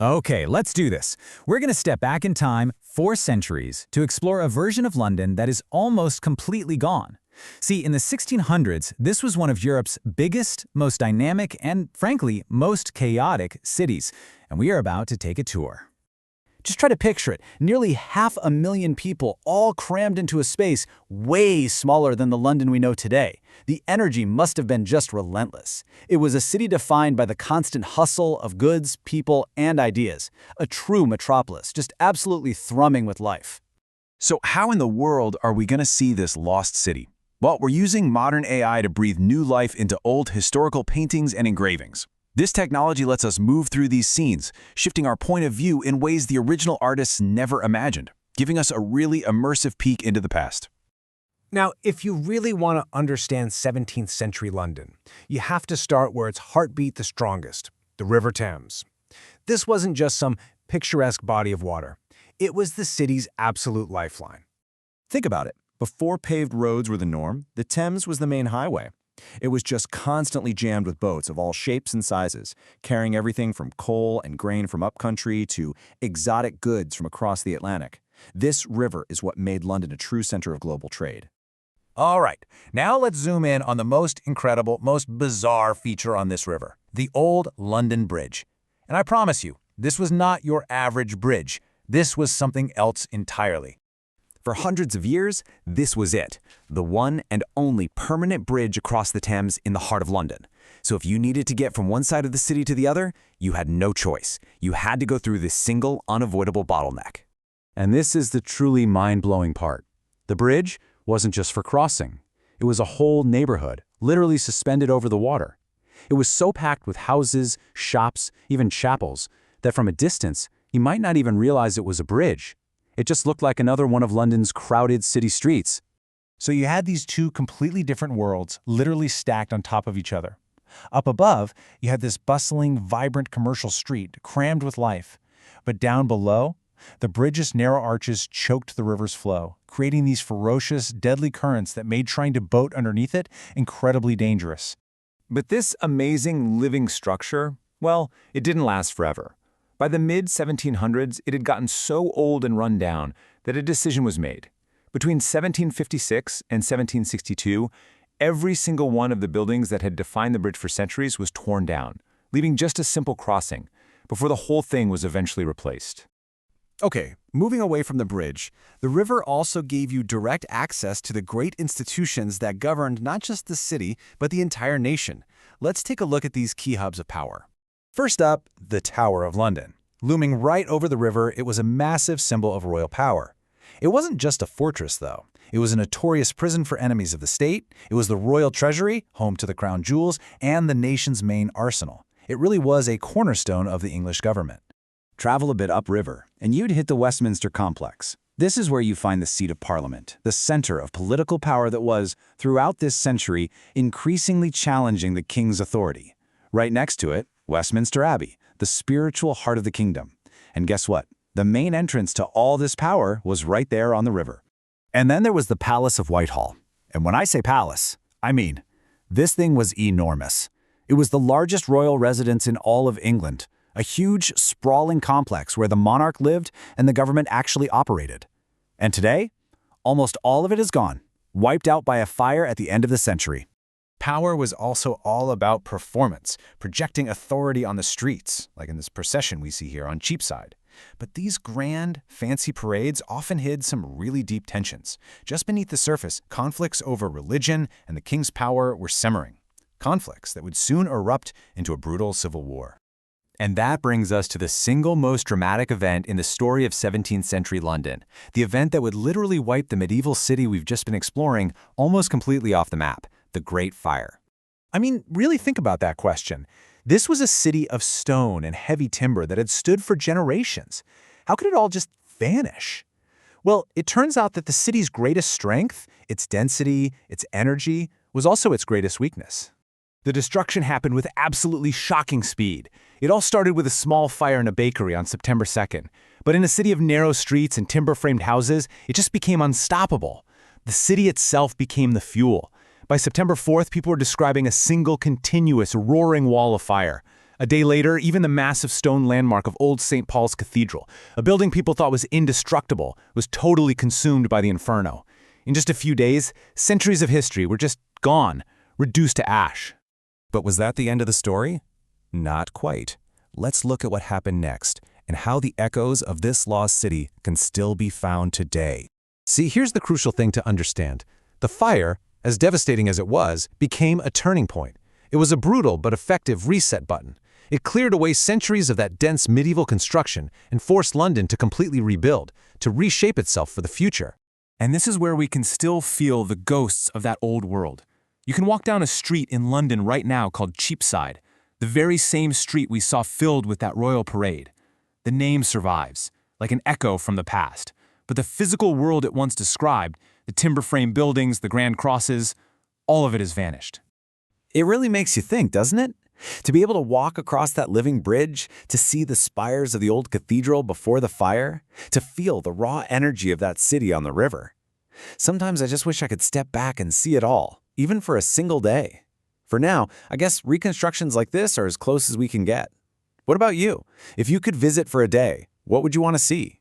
Okay, let's do this. We're going to step back in time 4 centuries to explore a version of London that is almost completely gone. See, in the 1600s, this was one of Europe's biggest, most dynamic, and frankly, most chaotic cities, and we are about to take a tour. Just try to picture it, nearly 500,000 people all crammed into a space way smaller than the London we know today. The energy must have been just relentless. It was a city defined by the constant hustle of goods, people, and ideas. A true metropolis, just absolutely thrumming with life. So how in the world are we going to see this lost city? Well, we're using modern AI to breathe new life into old historical paintings and engravings. This technology lets us move through these scenes, shifting our point of view in ways the original artists never imagined, giving us a really immersive peek into the past. Now, if you really want to understand 17th century London, you have to start where its heart beat the strongest, the River Thames. This wasn't just some picturesque body of water. It was the city's absolute lifeline. Think about it. Before paved roads were the norm, the Thames was the main highway. It was just constantly jammed with boats of all shapes and sizes, carrying everything from coal and grain from upcountry to exotic goods from across the Atlantic. This river is what made London a true center of global trade. All right, now let's zoom in on the most incredible, most bizarre feature on this river, the Old London Bridge. And I promise you, this was not your average bridge. This was something else entirely. For hundreds of years, this was it, the one and only permanent bridge across the Thames in the heart of London. So if you needed to get from one side of the city to the other, you had no choice. You had to go through this single, unavoidable bottleneck. And this is the truly mind-blowing part. The bridge wasn't just for crossing. It was a whole neighborhood, literally suspended over the water. It was so packed with houses, shops, even chapels, that from a distance, you might not even realize it was a bridge. It just looked like another one of London's crowded city streets. So you had these two completely different worlds literally stacked on top of each other. Up above, you had this bustling, vibrant commercial street crammed with life. But down below, the bridge's narrow arches choked the river's flow, creating these ferocious, deadly currents that made trying to boat underneath it incredibly dangerous. But this amazing living structure, well, it didn't last forever. By the mid-1700s, it had gotten so old and run down that a decision was made. Between 1756 and 1762, every single one of the buildings that had defined the bridge for centuries was torn down, leaving just a simple crossing, before the whole thing was eventually replaced. Okay, moving away from the bridge, the river also gave you direct access to the great institutions that governed not just the city, but the entire nation. Let's take a look at these key hubs of power. First up, the Tower of London. Looming right over the river, it was a massive symbol of royal power. It wasn't just a fortress, though. It was a notorious prison for enemies of the state. It was the royal treasury, home to the crown jewels, and the nation's main arsenal. It really was a cornerstone of the English government. Travel a bit upriver, and you'd hit the Westminster complex. This is where you find the seat of Parliament, the center of political power that was, throughout this century, increasingly challenging the king's authority. Right next to it, Westminster Abbey, the spiritual heart of the kingdom. And guess what? The main entrance to all this power was right there on the river. And then there was the Palace of Whitehall. And when I say palace, I mean, this thing was enormous. It was the largest royal residence in all of England, a huge, sprawling complex where the monarch lived and the government actually operated. And today, almost all of it is gone, wiped out by a fire at the end of the century. Power was also all about performance, projecting authority on the streets, like in this procession we see here on Cheapside. But these grand, fancy parades often hid some really deep tensions. Just beneath the surface, conflicts over religion and the king's power were simmering. Conflicts that would soon erupt into a brutal civil war. And that brings us to the single most dramatic event in the story of 17th century London, the event that would literally wipe the medieval city we've just been exploring almost completely off the map, the Great Fire. I mean, really think about that question. This was a city of stone and heavy timber that had stood for generations. How could it all just vanish? Well, it turns out that the city's greatest strength, its density, its energy, was also its greatest weakness. The destruction happened with absolutely shocking speed. It all started with a small fire in a bakery on September 2nd. But in a city of narrow streets and timber-framed houses, it just became unstoppable. The city itself became the fuel. By September 4th, people were describing a single continuous roaring wall of fire. A day later, even the massive stone landmark of Old St. Paul's Cathedral, a building people thought was indestructible, was totally consumed by the inferno. In just a few days, centuries of history were just gone, reduced to ash. But was that the end of the story? Not quite. Let's look at what happened next and how the echoes of this lost city can still be found today. See, here's the crucial thing to understand. The fire, as devastating as it was, became a turning point. It was a brutal but effective reset button. It cleared away centuries of that dense medieval construction and forced London to completely rebuild, to reshape itself for the future. And this is where we can still feel the ghosts of that old world. You can walk down a street in London right now called Cheapside, the very same street we saw filled with that royal parade. The name survives, like an echo from the past, but the physical world it once described, the timber frame buildings, the grand crosses, all of it has vanished. It really makes you think, doesn't it? To be able to walk across that living bridge, to see the spires of the old cathedral before the fire, to feel the raw energy of that city on the river. Sometimes I just wish I could step back and see it all, even for a single day. For now, I guess reconstructions like this are as close as we can get. What about you? If you could visit for a day, what would you want to see?